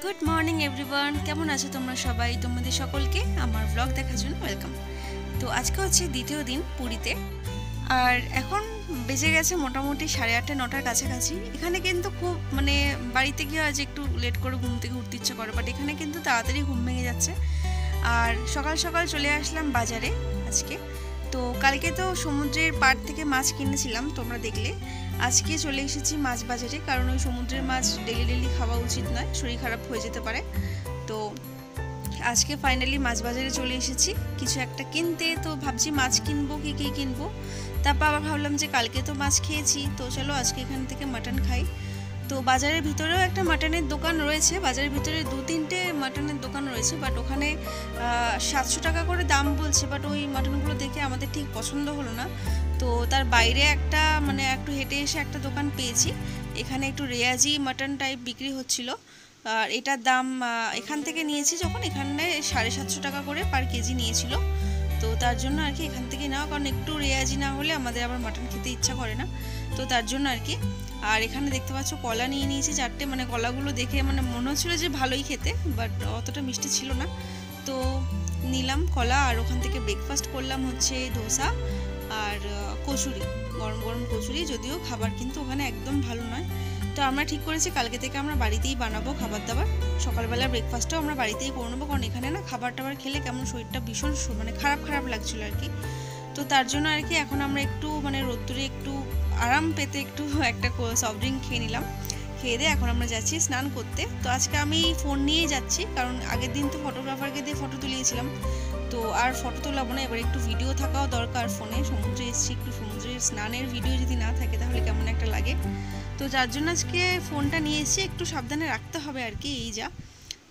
Good morning everyone, কেমন আছো তোমরা সবাই? তোমাদের সকলকে আমার ব্লগ দেখার জন্য ওয়েলকাম। তো আজকে হচ্ছে দ্বিতীয় দিন পুরীতে, আর এখন বেজে গেছে মোটামুটি 8:30 9টার কাছাকাছি। এখানে কিন্তু খুব বাড়িতে গিয়ে আজ একটু লেট করে ঘুম থেকে উঠতে ইচ্ছে করে, বাট এখানে কিন্তু তাড়াতাড়ি ঘুম ভেঙে যাচ্ছে। আর সকাল সকাল চলে আসলাম বাজারে আজকে। তো কালকে তো সমুদ্রের পাড় থেকে মাছ কিনেছিলাম, তোমরা দেখলে। আজকে চলে এসেছি মাছ বাজারে, কারণ ওই সমুদ্রের মাছ ডেলি ডেলি খাওয়া উচিত নয়, শরীর খারাপ হয়ে যেতে পারে। তো আজকে ফাইনালি মাছ বাজারে চলে এসেছি কিছু একটা কিনতে। তো ভাবছি মাছ কিনবো কি কী কিনবো, তারপর আবার ভাবলাম যে কালকে তো মাছ খেয়েছি, তো চলো আজকে এখান থেকে মাটন খাই। তো বাজারের ভিতরেও একটা মাটনের দোকান রয়েছে, বাজারের ভিতরে 2-3টে মাটনের দোকান রয়েছে, বাট ওখানে 700 টাকা করে দাম বলছে। বাট ওই মাটনগুলো দেখে আমাদের ঠিক পছন্দ হলো না। তো তার বাইরে একটা একটু হেঁটে এসে একটা দোকান পেয়েছি, এখানে একটু রেয়াজি মাটন টাইপ বিক্রি হচ্ছিল। আর এটার দাম এখান থেকে নিয়েছি যখন, এখানে 750 টাকা করে পার কেজি নিয়েছিল। তো তার জন্য আর কি এখান থেকে নেওয়া, কারণ একটু রেয়াজি না হলে আমাদের আবার মাটন খেতে ইচ্ছা করে না, তো তার জন্য আর কি। আর এখানে দেখতে পাচ্ছ কলা নিয়ে নিয়েছি 4টে, কলাগুলো দেখে মনে হচ্ছিলো যে ভালোই খেতে, বাট অতটা মিষ্টি ছিল না। তো নিলাম কলা, আর ওখান থেকে ব্রেকফাস্ট করলাম হচ্ছে ধোসা আর কচুরি, গরম গরম কচুরি। যদিও খাবার কিন্তু ওখানে একদম ভালো নয়। তো আমরা ঠিক করেছি কালকে থেকে আমরা বাড়িতেই বানাবো খাবার দাবার। সকালবেলা ব্রেকফাস্টটাও আমরা বাড়িতেই করে নেবো, কারণ এখানে না খাবার টাবার খেলে কেমন শরীরটা ভীষণ খারাপ খারাপ লাগছিলো আর কি। তো তার জন্য আর কি এখন আমরা একটু রোদ্দুরে একটু আরাম পেতে একটু একটা সফট ড্রিঙ্ক খেয়ে নিলাম। খেয়ে দিয়ে এখন আমরা যাচ্ছি স্নান করতে। তো আজকে আমি ফোন নিয়েই যাচ্ছি, কারণ আগের দিন তো ফটোগ্রাফারকে দিয়ে ফটো তুলিয়েছিলাম, তো আর ফটো তোলাবো না, এবার একটু ভিডিও থাকাও দরকার ফোনে। সমুদ্রে এসেছি, একটু সমুদ্রের স্নানের ভিডিও যদি না থাকে তাহলে কেমন একটা লাগে। তো যার জন্য আজকে ফোনটা নিয়ে এসেছি, একটু সাবধানে রাখতে হবে আর কি, এই যা।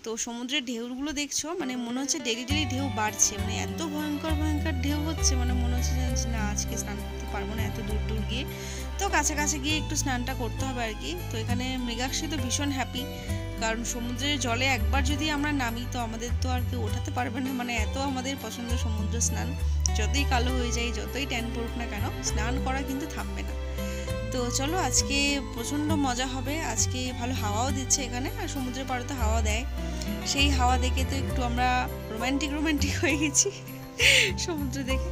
তো সমুদ্রের ঢেউগুলো দেখছো, মনে হচ্ছে ডেলি ডেলি ঢেউ বাড়ছে, এত ভয়ঙ্কর ভয়ঙ্কর ঢেউ হচ্ছে, মনে হচ্ছে না আজকে স্নান করতে পারবো না এত দূর দূর গিয়ে। তো কাছাকাছি গিয়ে একটু স্নানটা করতে হবে আর কি। তো এখানে মৃগাক্ষী তো ভীষণ হ্যাপি, কারণ সমুদ্রের জলে একবার যদি আমরা নামি তো আমাদের তো আর কেউ ওঠাতে পারবে না, এত আমাদের পছন্দ সমুদ্র স্নান। যতই কালো হয়ে যায়, যতই ট্যান পড়ুক না কেন, স্নান করা কিন্তু থামবে না। তো চলো আজকে প্রচণ্ড মজা হবে, আজকে ভালো হাওয়াও দিচ্ছে এখানে, আর সমুদ্রের পাড়ে তো হাওয়া দেয়, সেই হাওয়া দেখে তো একটু আমরা রোম্যান্টিক হয়ে গেছি সমুদ্র দেখে।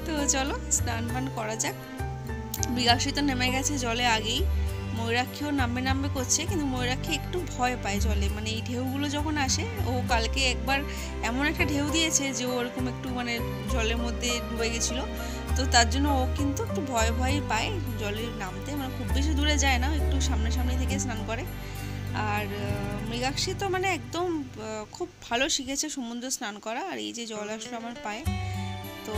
তো চলো স্নান পান করা যাক। মৃগাক্ষী তো নেমে গেছে জলে আগেই, ময়ূরাক্ষীও নামবে করছে, কিন্তু ময়ূরাক্ষী একটু ভয় পায় জলে, এই ঢেউগুলো যখন আসে। ও কালকে একবার এমন একটা ঢেউ দিয়েছে যে ওরকম একটু জলের মধ্যে ডুবে গেছিলো, তো তার জন্য ও কিন্তু একটু ভয় পায় জলে নামতে, খুব বেশি দূরে যায় না, একটু সামনে থেকে স্নান করে। আর মৃগাক্ষী তো একদম খুব ভালো শিখেছে সমুদ্র স্নান করা। আর এই যে জল আসলো আমার পায়ে, তো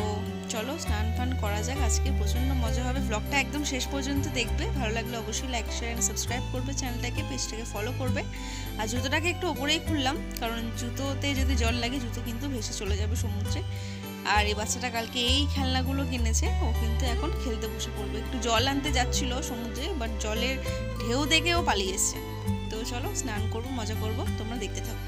চলো স্নান ফান করা যাক, আজকে প্রচণ্ড মজা হবে। ব্লগটা একদম শেষ পর্যন্ত দেখবে, ভালো লাগলে অবশ্যই লাইক শেয়ার অ্যান্ড সাবস্ক্রাইব করবে চ্যানেলটাকে, পেজটাকে ফলো করবে। আর জুতোটাকে একটু ওপরেই খুললাম, কারণ জুতোতে যদি জল লাগে জুতো কিন্তু ভেসে চলে যাবে সমুদ্রে। আর এই বাচ্চাটা কালকে এই খেলনাগুলো কিনেছে, ও কিন্তু এখন খেলতে বসে পড়বে। একটু জল আনতে যাচ্ছিল সমুদ্রে, বাট জলের ঢেউ দেখে ও পালিয়ে এসছে। তো চলো স্নান করবো, মজা করবো, তোমরা দেখতে থাকো।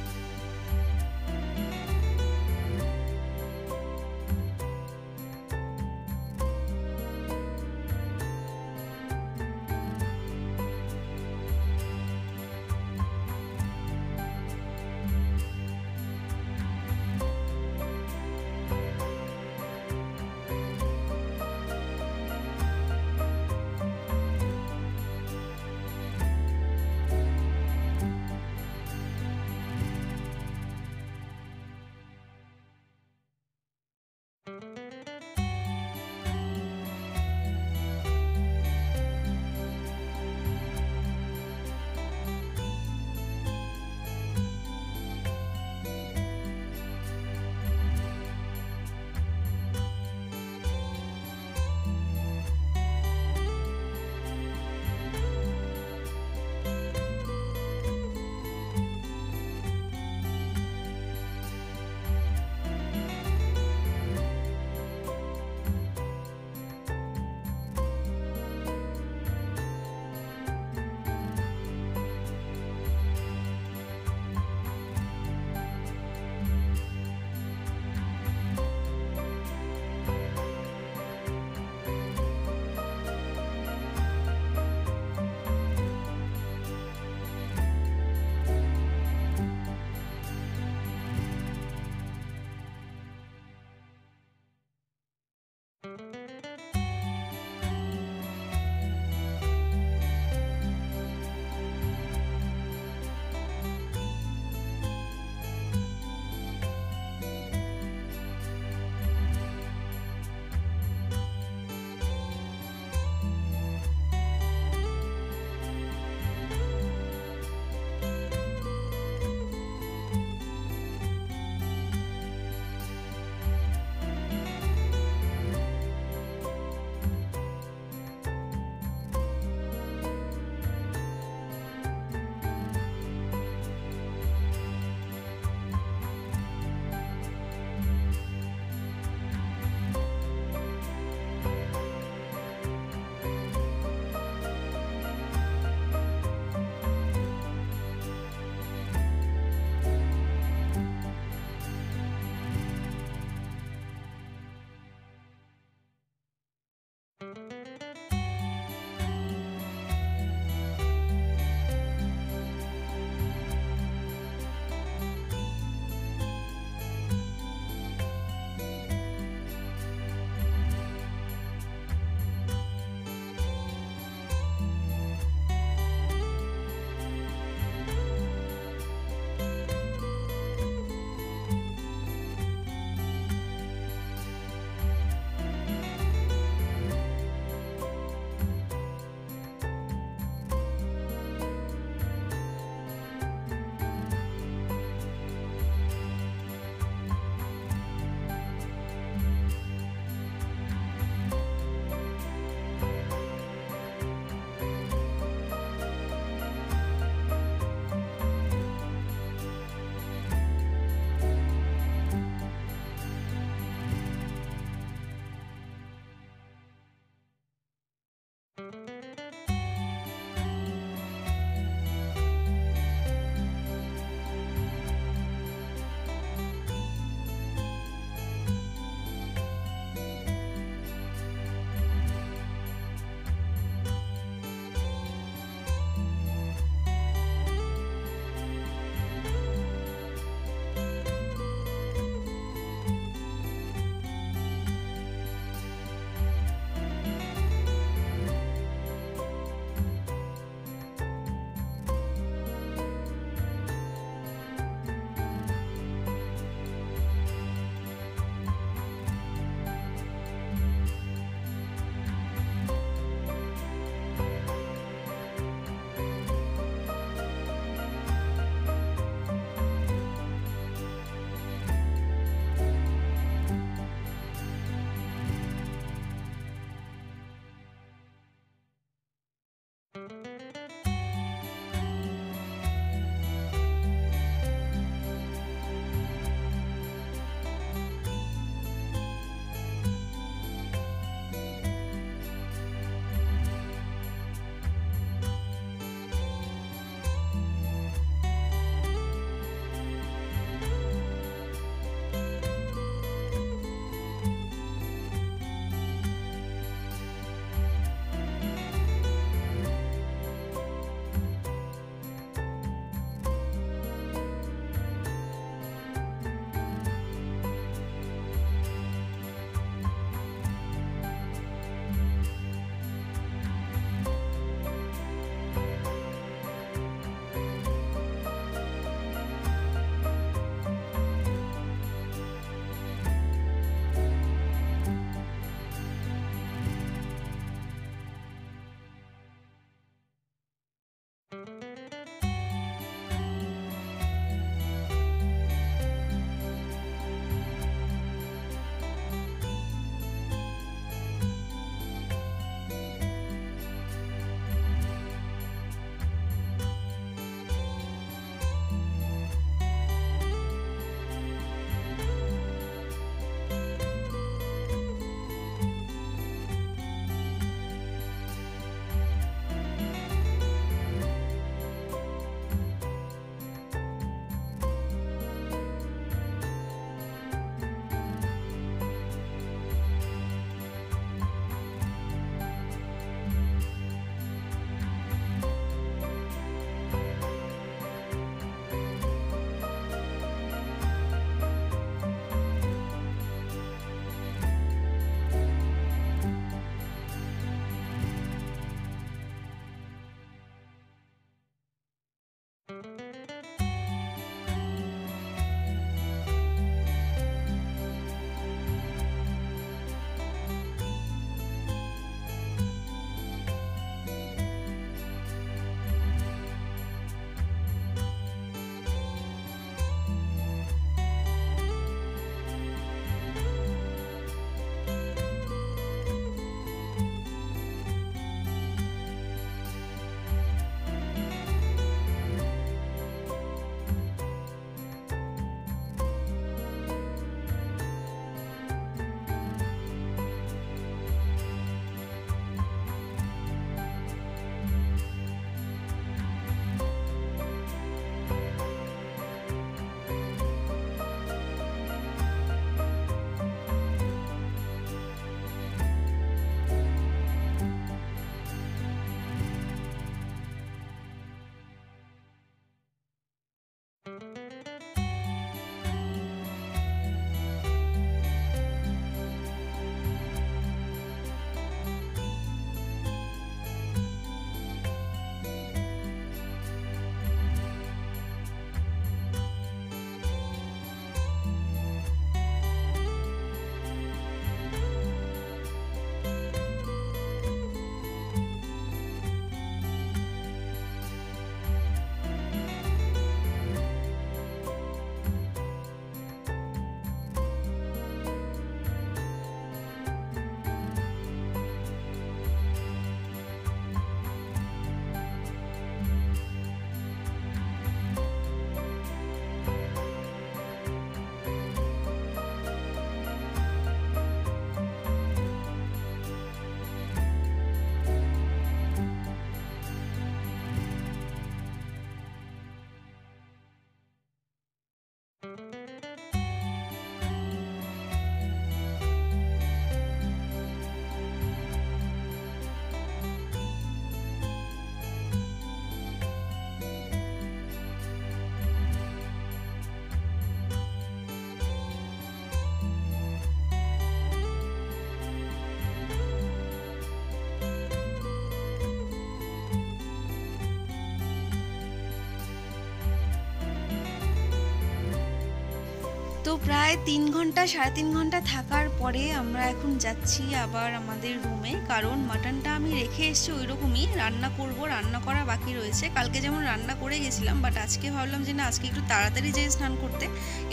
তো প্রায় 3 ঘন্টা 3.5 ঘন্টা থাকার পরে আমরা এখন যাচ্ছি আবার আমাদের রুমে, কারণ মাটনটা আমি রেখে এসেছি ওই রকমই, রান্না করব, রান্না করা বাকি রয়েছে। কালকে যেমন রান্না করে গেছিলাম, বাট আজকে ভাবলাম যে না, আজকে একটু তাড়াতাড়ি যেয়ে স্নান করতে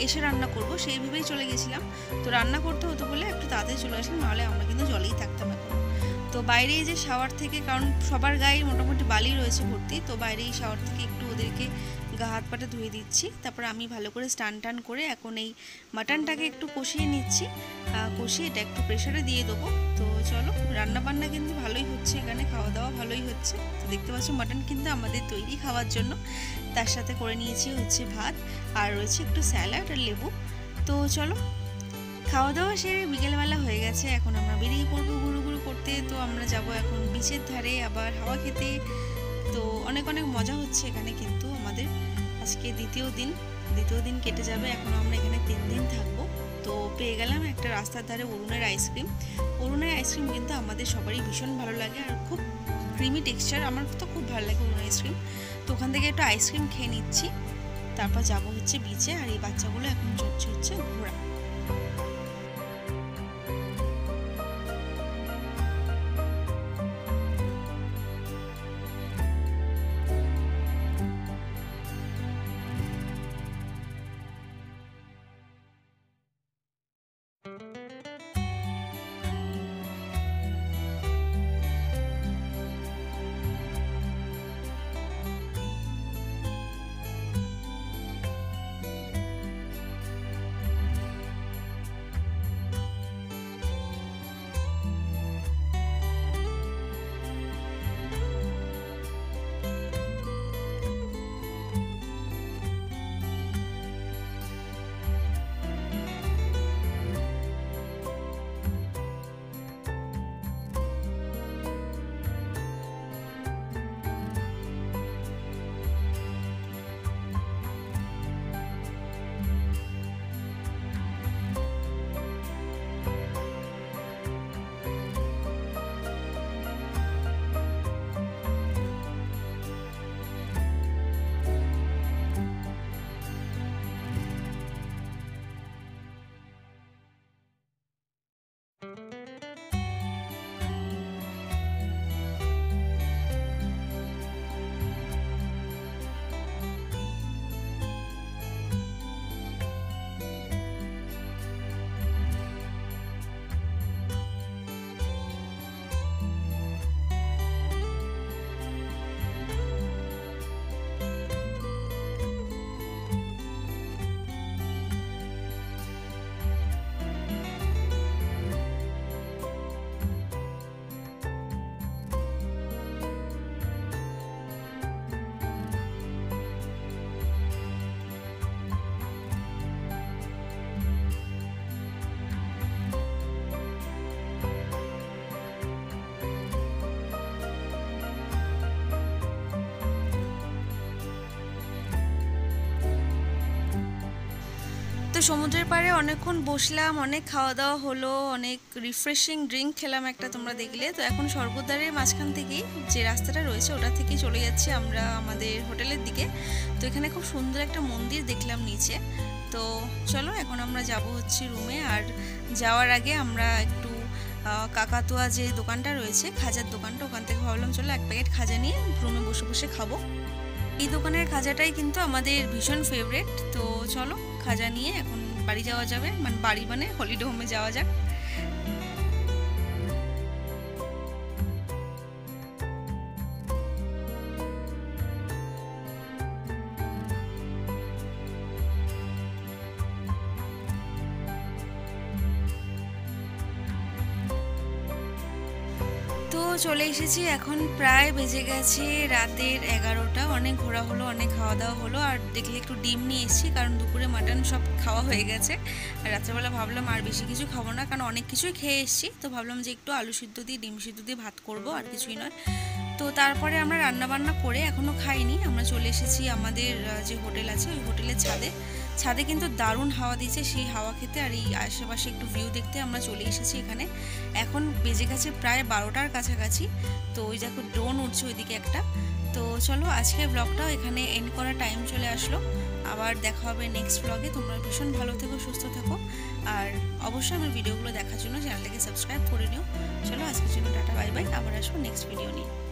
এসে রান্না করব, সেই ভেবেই চলে গেছিলাম। তো রান্না করতে হতো বলে একটু তাড়াতাড়ি চলে আসলাম, নাহলে আমরা কিন্তু জলেই থাকতাম এখন। তো বাইরে এই যে শাওয়ার থেকে, কারণ সবার গায়ে মোটামুটি বালি রয়েছে ভর্তি, তো বাইরে এই শাওয়ার থেকে একটু ওদেরকে গা হাত পাটা ধুয়ে দিচ্ছি। তারপর আমি ভালো করে স্নান টান করে এখন এই মাটনটাকে একটু কষিয়ে নিচ্ছি, কষিয়ে এটা একটু প্রেশারে দিয়ে দেবো। তো চলো, রান্না বান্না কিন্তু ভালোই হচ্ছে এখানে, খাওয়া দাওয়া ভালোই হচ্ছে। তো দেখতে পাচ্ছ মাটন কিন্তু আমাদের তৈরি খাওয়ার জন্য। তার সাথে করে নিয়েছি হচ্ছে ভাত, আর রয়েছে একটু স্যালাড আর লেবু। তো চলো, খাওয়া দাওয়া সেরে বিকেলবেলা হয়ে গেছে, এখন আমরা বেরিয়ে পড়বো ঘুরু ঘুরু করতে। তো আমরা যাব এখন বিচের ধারে আবার হাওয়া খেতে। তো অনেক অনেক মজা হচ্ছে এখানে কিন্তু আমাদের। আজকে দ্বিতীয় দিন কেটে যাবে, এখন আমরা এখানে 3 দিন থাকবো। তো পেয়ে গেলাম একটা রাস্তার ধারে অরুণের আইসক্রিম। অরুণের আইসক্রিম কিন্তু আমাদের সবারই ভীষণ ভালো লাগে, আর খুব ক্রিমি টেক্সচার, আমার তো খুব ভালো লাগে অরুণ আইসক্রিম। তো ওখান থেকে একটু আইসক্রিম খেয়ে নিচ্ছি, তারপর যাবো হচ্ছে বিচে। আর এই বাচ্চাগুলো এখন চড়ছে হচ্ছে ঘোড়া। তো সমুদ্রের পাড়ে অনেকক্ষণ বসলাম, অনেক খাওয়া দাওয়া হলো, অনেক রিফ্রেশিং ড্রিঙ্ক খেলাম একটা, তোমরা দেখলে। তো এখন স্বর্গদ্বারের মাঝখান থেকেই যে রাস্তাটা রয়েছে ওটা থেকেই চলে যাচ্ছি আমরা আমাদের হোটেলের দিকে। তো এখানে খুব সুন্দর একটা মন্দির দেখলাম নিচে। তো চলো, এখন আমরা যাব হচ্ছে রুমে। আর যাওয়ার আগে আমরা একটু কাকাতুয়া যে দোকানটা রয়েছে, খাজার দোকানটা, ওখান থেকে ভাবলাম চলো 1 প্যাকেট খাজা নিয়ে রুমে বসে বসে খাবো। এই দোকানের খাজাটাই কিন্তু আমাদের ভীষণ ফেভারিট। তো চলো, খাজা নিয়ে এখন বাড়ি যাওয়া যাবে, মানে হলিডে হোমে যাওয়া যাক। তো চলে এসেছি, এখন প্রায় বেজে গেছে রাতের 11টা। অনেক ঘোরা হলো, অনেক খাওয়া দাওয়া হলো। আর দেখলে একটু ডিম নিয়ে এসেছি, কারণ দুপুরে মাটন সব খাওয়া হয়ে গেছে। আর রাত্রেবেলা ভাবলাম আর বেশি কিছু খাবো না, কারণ অনেক কিছুই খেয়ে এসেছি। তো ভাবলাম যে একটু আলু সিদ্ধ দিয়ে ডিম সিদ্ধ দিয়ে ভাত করবো, আর কিছুই নয়। তো তারপরে আমরা রান্নাবান্না করে এখনও খাইনি, আমরা চলে এসেছি আমাদের যে হোটেল আছে ওই হোটেলের ছাদে কিন্তু দারুণ হাওয়া দিয়েছে, সেই হাওয়া খেতে আর এই আশেপাশে একটু ভিউ দেখতে আমরা চলে এসেছি এখানে। এখন বেজে গেছে প্রায় 12টার কাছাকাছি। তো ওই দেখো ড্রোন উঠছে ওইদিকে একটা। তো চলো আজকের ব্লগটাও এখানে এন্ড করার টাইম চলে আসলো। আবার দেখা হবে নেক্সট ব্লগে। তোমরা ভীষণ ভালো থেকো, সুস্থ থেকো, আর অবশ্যই আমার ভিডিওগুলো দেখার জন্য চ্যানেলটাকে সাবস্ক্রাইব করে নিও। চলো আজকের জন্য টাটা, বাই বাই। আবার আসবো নেক্সট ভিডিও নিয়ে।